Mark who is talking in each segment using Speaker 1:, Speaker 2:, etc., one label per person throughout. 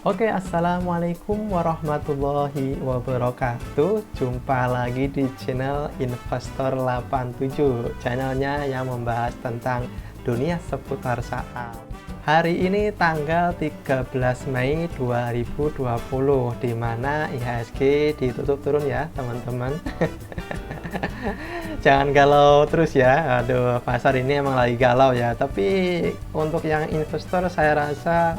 Speaker 1: Oke, assalamualaikum warahmatullahi wabarakatuh. Jumpa lagi di channel Investor 87, channelnya yang membahas tentang dunia seputar saham. Hari ini tanggal 13 Mei 2020, di mana IHSG ditutup turun ya teman-teman. Jangan galau terus ya. Aduh, pasar ini emang lagi galau ya. Tapi untuk yang investor saya rasa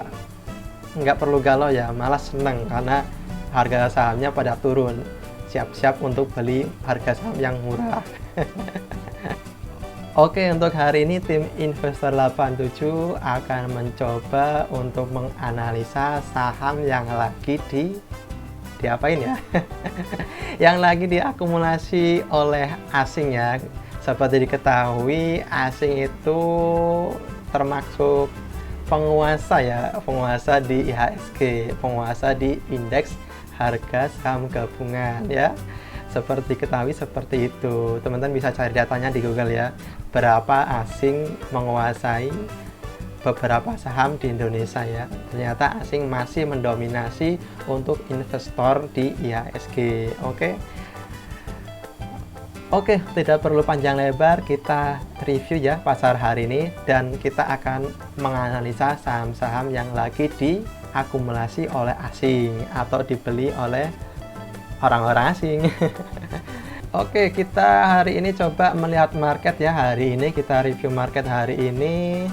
Speaker 1: nggak perlu galau ya, malah seneng karena harga sahamnya pada turun. Siap-siap untuk beli harga saham yang murah. Oke, untuk hari ini tim Investor 87 akan mencoba untuk menganalisa saham yang lagi diapain ya? Yang lagi diakumulasi oleh asing ya. Seperti diketahui, asing itu termasuk penguasa ya, penguasa di IHSG, penguasa di indeks harga saham gabungan ya. Seperti ketahui seperti itu. Teman-teman bisa cari datanya di Google ya. Berapa asing menguasai beberapa saham di Indonesia ya. Ternyata asing masih mendominasi untuk investor di IHSG. Oke, tidak perlu panjang lebar, kita review ya pasar hari ini dan kita akan menganalisa saham-saham yang lagi diakumulasi oleh asing atau dibeli oleh orang-orang asing. Oke, kita hari ini coba melihat market ya. Hari ini kita review market hari ini.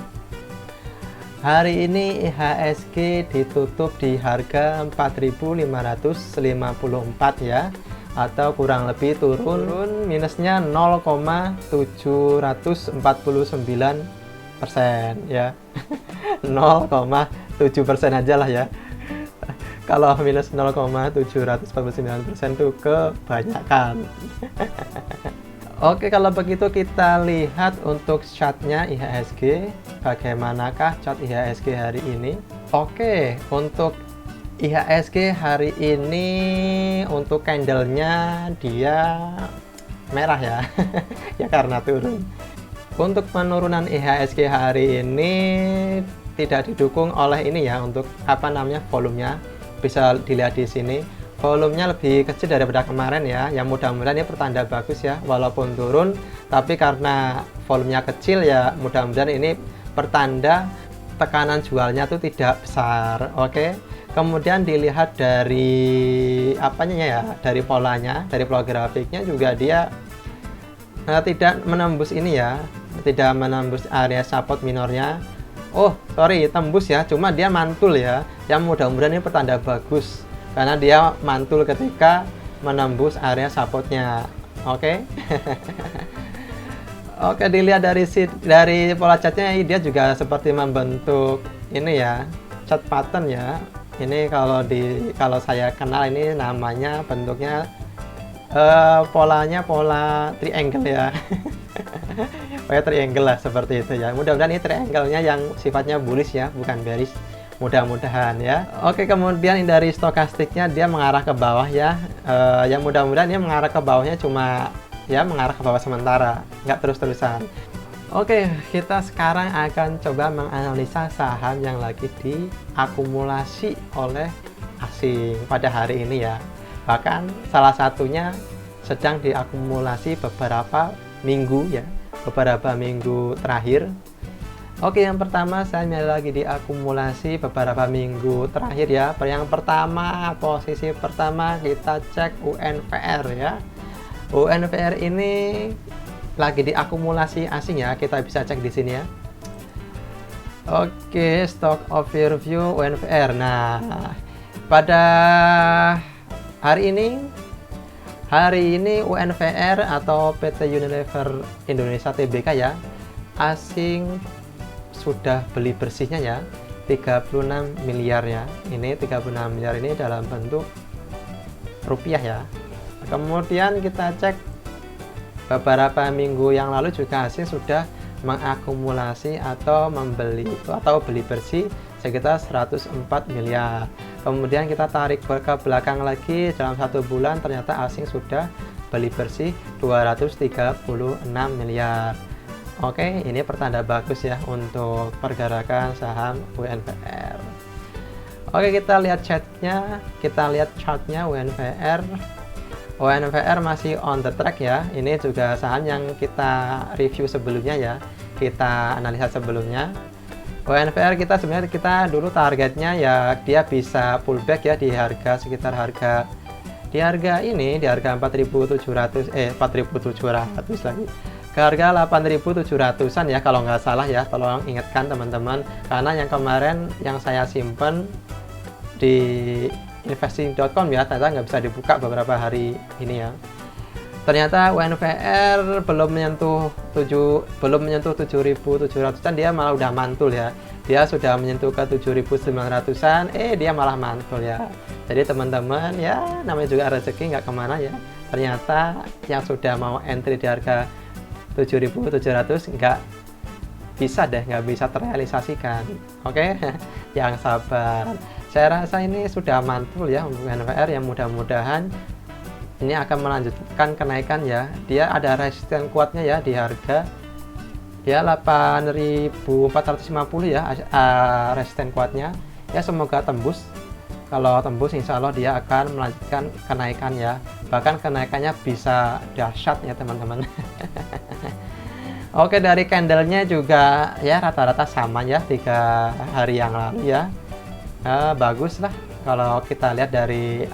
Speaker 1: Hari ini IHSG ditutup di harga 4.554 ya, atau kurang lebih turun minusnya 0,749% ya. 0,7% aja lah ya. Kalau minus 0,749% itu kebanyakan. Oke, kalau begitu kita lihat untuk chartnya IHSG. Bagaimanakah chart IHSG hari ini? Oke, untuk IHSG hari ini untuk candlenya dia merah ya. Ya karena turun. Untuk penurunan IHSG hari ini tidak didukung oleh ini ya, untuk volumenya. Bisa dilihat di sini, volumenya lebih kecil daripada kemarin ya. Yang mudah-mudahan ini pertanda bagus ya, walaupun turun tapi karena volumenya kecil ya, mudah-mudahan ini pertanda tekanan jualnya tuh tidak besar. Oke. Kemudian dilihat dari dari polanya, dari pola grafiknya juga dia tidak menembus ini ya, tidak menembus area support minornya. Oh sorry, tembus ya, cuma dia mantul ya. Yang mudah-mudahan ini pertanda bagus karena dia mantul ketika menembus area supportnya. Oke. Oke, dilihat dari pola chartnya, dia juga seperti membentuk ini ya, chart pattern ya. Ini kalau saya kenal ini namanya bentuknya polanya pola triangle ya. Kayak triangle lah seperti itu ya. Mudah-mudahan ini triangle-nya yang sifatnya bullish ya, bukan bearish. Mudah-mudahan ya. Oke, kemudian dari stokastiknya dia mengarah ke bawah ya. Yang mudah-mudahan dia mengarah ke bawahnya cuma ya mengarah ke bawah sementara, nggak terus-terusan. Oke, kita sekarang akan coba menganalisa saham yang lagi diakumulasi oleh asing pada hari ini ya. Bahkan salah satunya sedang diakumulasi beberapa minggu ya, beberapa minggu terakhir. Oke, yang pertama saya lagi diakumulasi beberapa minggu terakhir ya. Yang pertama, posisi pertama kita cek UNVR ya. UNVR ini lagi diakumulasi asing ya, kita bisa cek di sini ya. Oke, stock overview UNVR. Nah, pada hari ini UNVR atau PT Unilever Indonesia Tbk ya, asing sudah beli bersihnya ya 36 miliar ya. Ini 36 miliar ini dalam bentuk rupiah ya. Kemudian kita cek beberapa minggu yang lalu juga asing sudah mengakumulasi atau beli bersih sekitar 104 miliar. Kemudian kita tarik ke belakang lagi dalam 1 bulan, ternyata asing sudah beli bersih 236 miliar. Oke, ini pertanda bagus ya untuk pergerakan saham UNVR. Oke, kita lihat chatnya, kita lihat chartnya UNVR. UNVR masih on the track ya. Ini juga saham yang kita review sebelumnya ya, kita analisa sebelumnya. UNVR kita sebenarnya kita dulu targetnya ya dia bisa pullback ya di harga sekitar harga ini di harga 4.700 lagi ke harga 8.700-an ya kalau nggak salah ya. Tolong ingatkan teman-teman, karena yang kemarin yang saya simpen di investing.com ya ternyata nggak bisa dibuka beberapa hari ini ya. Ternyata UNVR belum menyentuh 7.700-an, dia malah udah mantul ya. Dia sudah menyentuh ke 7.900-an, dia malah mantul ya. Jadi teman-teman ya, namanya juga rezeki nggak kemana ya. Ternyata yang sudah mau entry di harga 7.700 nggak bisa terrealisasikan. Oke, yang sabar. Saya rasa ini sudah mantul ya untuk UNVR, yang mudah-mudahan ini akan melanjutkan kenaikan ya. Dia ada resisten kuatnya ya di harga ya 8.450 ya, resisten kuatnya ya. Semoga tembus. Kalau tembus insya Allah dia akan melanjutkan kenaikan ya, bahkan kenaikannya bisa dahsyat ya teman-teman. Oke, dari candlenya juga ya rata-rata sama ya 3 hari yang lalu ya. Bagus lah kalau kita lihat dari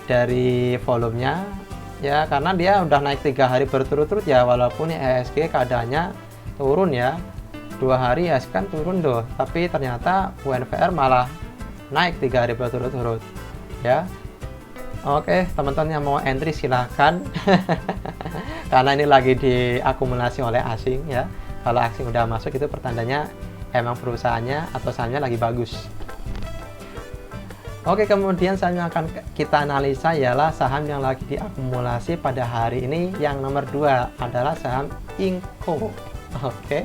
Speaker 1: dari volumenya ya, karena dia udah naik 3 hari berturut-turut ya, walaupun IHSG keadaannya turun ya, 2 hari IHSG kan turun tuh, tapi ternyata UNVR malah naik 3 hari berturut-turut ya. Oke, teman-teman yang mau entry silahkan. Karena ini lagi diakumulasi oleh asing ya. Kalau asing udah masuk itu pertandanya emang perusahaannya atau sahamnya lagi bagus. Oke, kemudian saham yang akan kita analisa ialah saham yang lagi diakumulasi pada hari ini. Yang nomor 2 adalah saham Inco. Oke.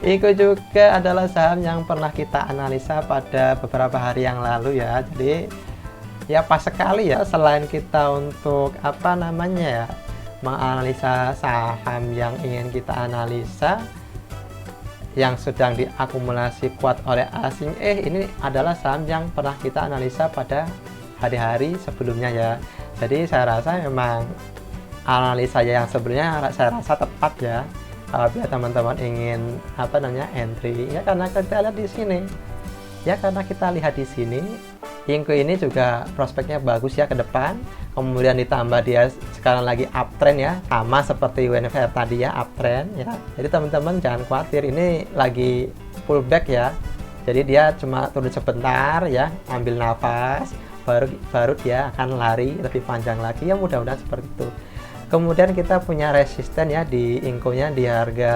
Speaker 1: Inco juga adalah saham yang pernah kita analisa pada beberapa hari yang lalu ya. Jadi ya pas sekali ya, selain kita untuk menganalisa saham yang ingin kita analisa yang sedang diakumulasi kuat oleh asing, ini adalah saham yang pernah kita analisa pada hari-hari sebelumnya ya. Jadi saya rasa memang analisa yang sebelumnya saya rasa tepat ya bila teman-teman ingin entry ya, karena kita lihat di sini ya, karena kita lihat di sini Inco ini juga prospeknya bagus ya ke depan. Kemudian ditambah dia sekarang lagi uptrend ya, sama seperti UNVR tadi ya, uptrend ya. Jadi teman-teman jangan khawatir, ini lagi pullback ya. Jadi dia cuma turun sebentar ya, ambil nafas, baru dia akan lari lebih panjang lagi ya, mudah-mudahan seperti itu. Kemudian kita punya resisten ya di Inco-nya di harga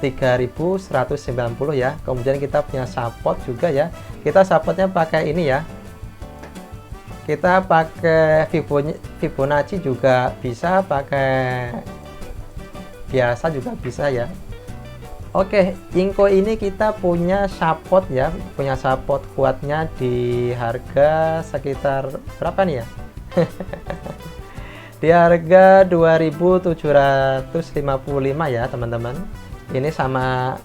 Speaker 1: 3.190 ya. Kemudian kita punya support juga ya. Kita supportnya pakai ini ya. Kita pakai Fibonacci juga bisa, pakai biasa juga bisa ya. Oke, Inco ini kita punya support ya, punya support kuatnya di harga sekitar berapa nih ya? Di harga 2.755 ya teman-teman. Ini sama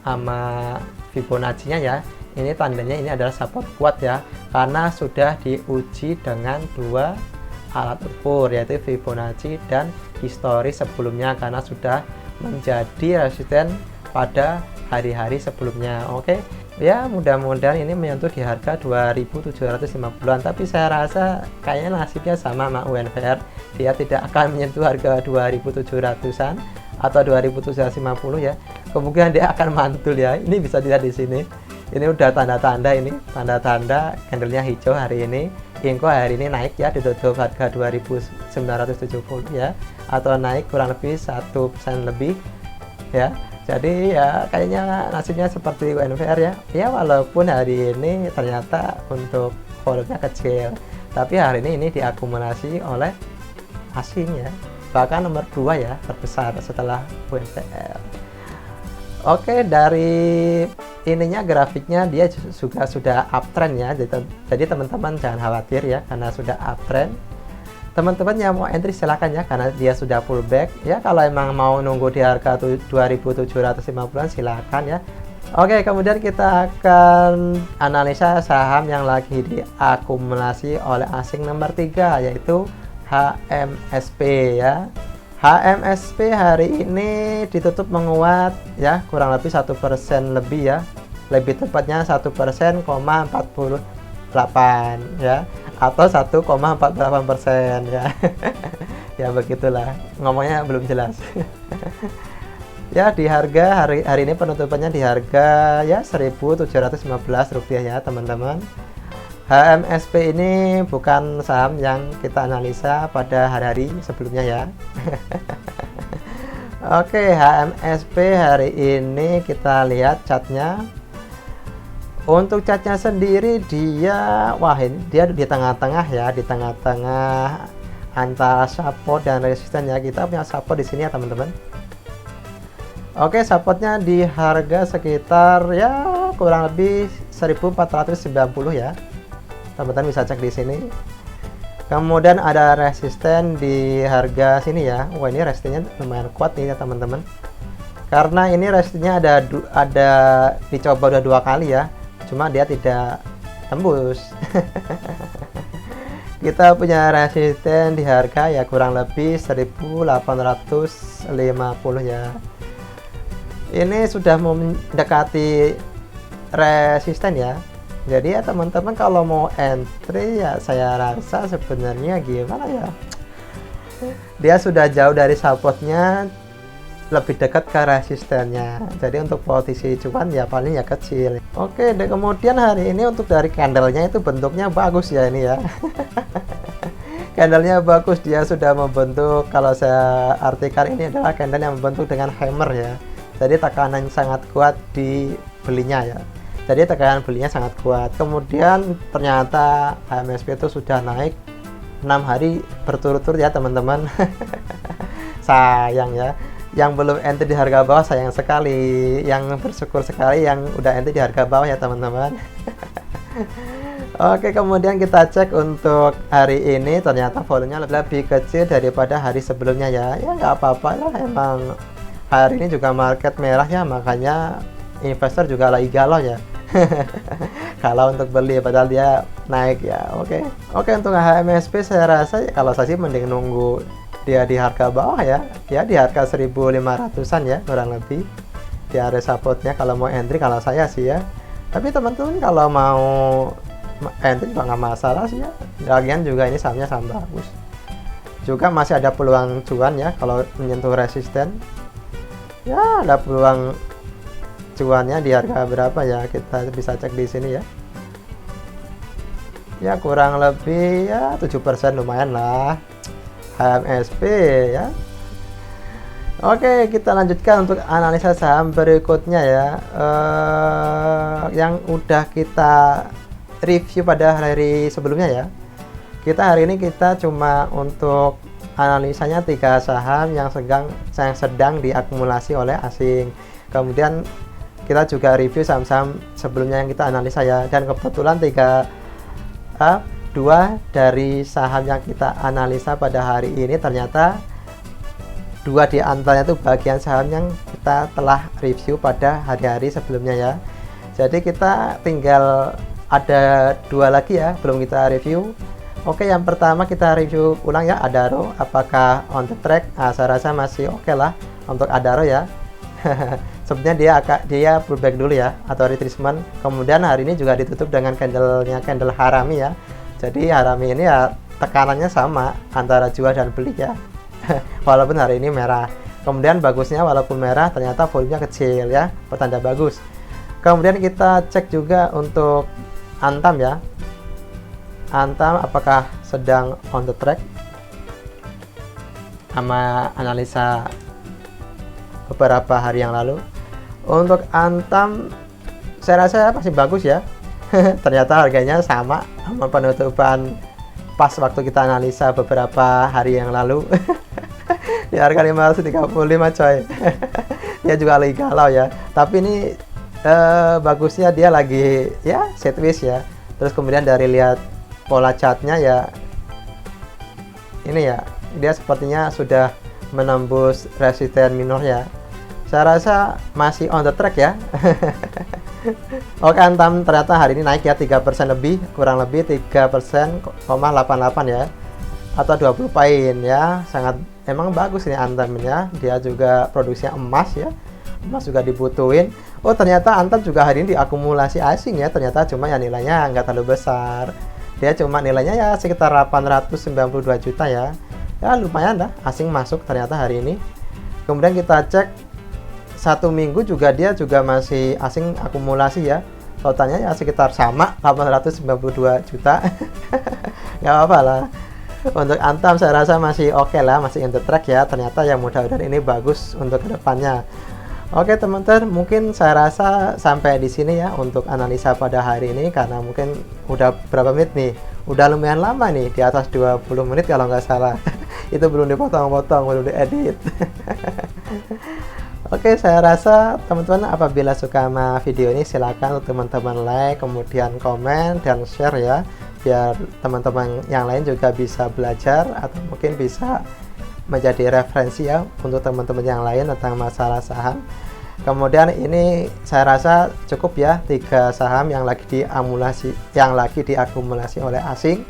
Speaker 1: Fibonacci-nya ya. Ini tandanya ini adalah support kuat ya, karena sudah diuji dengan 2 alat ukur, yaitu Fibonacci dan histori sebelumnya, karena sudah menjadi resisten pada hari-hari sebelumnya. Oke ya, mudah-mudahan ini menyentuh di harga 2.750-an, tapi saya rasa kayaknya nasibnya sama UNVR, dia tidak akan menyentuh harga 2.700-an atau 2.750 ya. Kemungkinan dia akan mantul ya. Ini bisa dilihat di sini. Ini udah tanda-tanda, ini tanda-tanda candlenya hijau hari ini. Inco hari ini naik ya, ditutup harga 2.970 ya, atau naik kurang lebih 1% lebih ya. Jadi ya kayaknya nasibnya seperti UNVR ya. Ya walaupun hari ini ternyata untuk volumenya kecil, tapi hari ini diakumulasi oleh asing ya. Bahkan nomor 2 ya, terbesar setelah UNVR. Oke, dari ininya grafiknya dia juga sudah uptrend ya. Jadi teman-teman jangan khawatir ya, karena sudah uptrend. Teman-teman yang mau entry silakan ya, karena dia sudah pullback ya. Kalau emang mau nunggu di harga 2.750 silakan ya. Oke, kemudian kita akan analisa saham yang lagi diakumulasi oleh asing nomor 3, yaitu HMSP ya. HMSP hari ini ditutup menguat ya, kurang lebih 1% lebih ya, lebih tepatnya 1%,48 ya, atau 1,48% ya. Ya begitulah, ngomongnya belum jelas. Ya, di harga hari ini penutupannya di harga ya Rp1.715 ya teman-teman. HMSP ini bukan saham yang kita analisa pada hari-hari sebelumnya ya. Oke, HMSP hari ini kita lihat chartnya. Untuk chartnya sendiri dia, wah ini dia di tengah-tengah ya, di tengah-tengah antara support dan resisten ya. Kita punya support di sini ya teman-teman. Oke, supportnya di harga sekitar ya kurang lebih 1490 ya. Teman-teman bisa cek di sini. Kemudian ada resisten di harga sini ya. Wah, ini resistennya lumayan kuat nih ya teman-teman. Karena ini resistennya ada dicoba udah 2 kali ya. Cuma dia tidak tembus. Kita punya resisten di harga ya kurang lebih 1850 ya. Ini sudah mendekati resisten ya. Jadi ya teman-teman kalau mau entry ya saya rasa sebenarnya gimana ya, dia sudah jauh dari supportnya, lebih dekat ke resistennya. Jadi untuk posisi cuan ya paling ya kecil. Oke, dan kemudian hari ini untuk dari candlenya itu bentuknya bagus ya ini ya. Candlenya bagus, dia sudah membentuk, kalau saya artikan ini adalah candle yang membentuk dengan hammer ya. Jadi tekanan sangat kuat di belinya ya. Jadi tekanan belinya sangat kuat. Kemudian ternyata HMSP itu sudah naik 6 hari berturut-turut ya teman-teman. Sayang ya. Yang belum entry di harga bawah sayang sekali. Yang bersyukur sekali yang udah entry di harga bawah ya teman-teman. Oke, kemudian kita cek untuk hari ini ternyata volumenya lebih kecil daripada hari sebelumnya ya. Ya nggak apa-apa lah, emang hari ini juga market merah ya, makanya investor juga lagi galau ya. Kalau untuk beli padahal dia naik ya. Oke, untuk HMSP saya rasa ya, kalau saya sih mending nunggu dia di harga bawah ya di harga 1500-an ya kurang lebih di area supportnya kalau mau entry kalau saya sih ya. Tapi teman-teman kalau mau entry juga nggak masalah sih ya. Lagian juga ini sahamnya saham bagus, juga masih ada peluang cuan ya kalau menyentuh resisten ya, ada peluang cuannya di harga berapa ya, kita bisa cek di sini ya. Ya kurang lebih ya 7%, lumayan lah HMSP ya. Oke, kita lanjutkan untuk analisa saham berikutnya ya, yang udah kita review pada hari sebelumnya ya. Kita hari ini kita cuma untuk analisanya 3 saham yang sedang diakumulasi oleh asing. Kemudian kita juga review saham-saham sebelumnya yang kita analisa ya, dan kebetulan 2 dari saham yang kita analisa pada hari ini ternyata 2 di antaranya itu bagian saham yang kita telah review pada hari-hari sebelumnya ya. Jadi kita tinggal ada 2 lagi ya belum kita review. Oke, yang pertama kita review ulang ya, Adaro, apakah on the track. Saya rasa masih oke lah untuk Adaro ya. Sebenarnya dia pullback dulu ya, atau retracement. Kemudian hari ini juga ditutup dengan candle harami ya. Jadi harami ini ya tekanannya sama antara jual dan beli ya. Walaupun hari ini merah. Kemudian bagusnya walaupun merah ternyata volumenya kecil ya, pertanda bagus. Kemudian kita cek juga untuk Antam ya. Antam apakah sedang on the track, sama analisa beberapa hari yang lalu. Untuk Antam saya rasa masih bagus ya. Ternyata harganya sama penutupan pas waktu kita analisa beberapa hari yang lalu. Di harga 535 coy. Dia juga lagi galau ya, tapi ini bagusnya dia lagi ya sideways ya. Terus kemudian dari lihat pola chartnya ya, ini ya dia sepertinya sudah menembus resisten minor ya. saya rasa masih on the track ya. Oke, Antam ternyata hari ini naik ya 3% lebih, kurang lebih 3,88 ya, atau 20 poin ya. Sangat emang bagus ini Antam ya. Dia juga produksinya emas ya, emas juga dibutuhin. Oh, ternyata Antam juga hari ini diakumulasi asing ya, ternyata cuma ya nilainya nggak terlalu besar. Dia cuma nilainya ya sekitar 892 juta ya. Ya lumayan dah, asing masuk ternyata hari ini. Kemudian kita cek 1 minggu juga, dia juga masih asing akumulasi ya. Totalnya ya sekitar sama 892 juta. Nggak apa-apa lah. Untuk Antam saya rasa masih oke lah, masih in the track ya. Ternyata yang mudah-mudahan ini bagus untuk kedepannya. Oke teman-teman, mungkin saya rasa sampai di sini ya untuk analisa pada hari ini, karena mungkin udah berapa menit nih? Udah lumayan lama nih, di atas 20 menit kalau nggak salah. Itu belum dipotong-potong, belum diedit. Oke, saya rasa teman-teman apabila suka sama video ini silakan teman-teman like, kemudian komen dan share ya, biar teman-teman yang lain juga bisa belajar atau mungkin bisa menjadi referensi ya untuk teman-teman yang lain tentang masalah saham. Kemudian ini saya rasa cukup ya 3 saham yang lagi diakumulasi oleh asing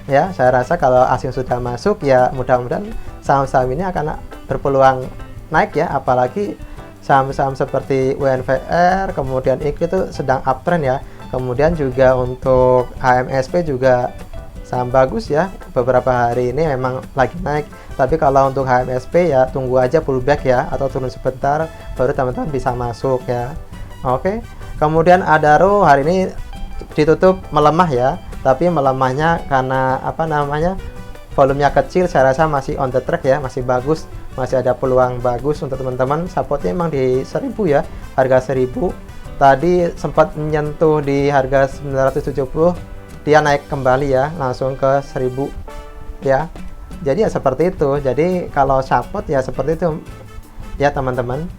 Speaker 1: ya. Saya rasa kalau asing sudah masuk ya mudah-mudahan saham-saham ini akan berpeluang naik ya, apalagi saham-saham seperti UNVR kemudian IKI itu sedang uptrend ya. Kemudian juga untuk HMSP juga saham bagus ya, beberapa hari ini memang lagi naik, tapi kalau untuk HMSP ya tunggu aja pullback ya, atau turun sebentar baru teman-teman bisa masuk ya. Oke, kemudian Adaro hari ini ditutup melemah ya, tapi melemahnya karena apa namanya, volumenya kecil. Saya rasa masih on the track ya, masih bagus, masih ada peluang bagus untuk teman-teman. Supportnya emang di 1000 ya, harga 1000 tadi sempat menyentuh di harga 970, dia naik kembali ya langsung ke 1000 ya. Jadi ya seperti itu, jadi kalau support ya seperti itu ya teman-teman.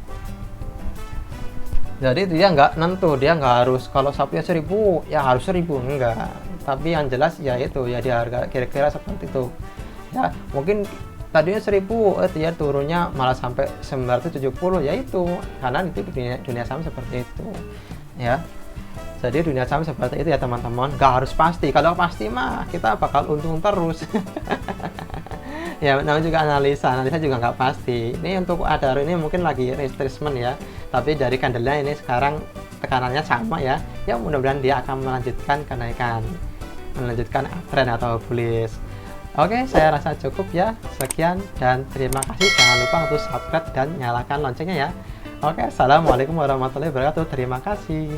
Speaker 1: Jadi dia nggak nentu, dia nggak harus kalau supportnya 1000 ya harus 1000, enggak, tapi yang jelas ya itu ya di harga kira-kira seperti itu ya. Mungkin tadinya 1000 dia turunnya malah sampai 970 ya, itu karena itu dunia saham seperti itu ya. Jadi dunia saham seperti itu ya teman-teman, nggak harus pasti. Kalau pasti mah kita bakal untung terus. Ya namanya juga analisa juga nggak pasti. Ini untuk Adaro ini mungkin lagi retracement ya, tapi dari candlenya ini sekarang tekanannya sama ya. Ya mudah-mudahan dia akan melanjutkan kenaikan, melanjutkan uptrend atau bullish. Oke, saya rasa cukup ya. Sekian dan terima kasih. Jangan lupa untuk subscribe dan nyalakan loncengnya ya. Oke, assalamualaikum warahmatullahi wabarakatuh. Terima kasih.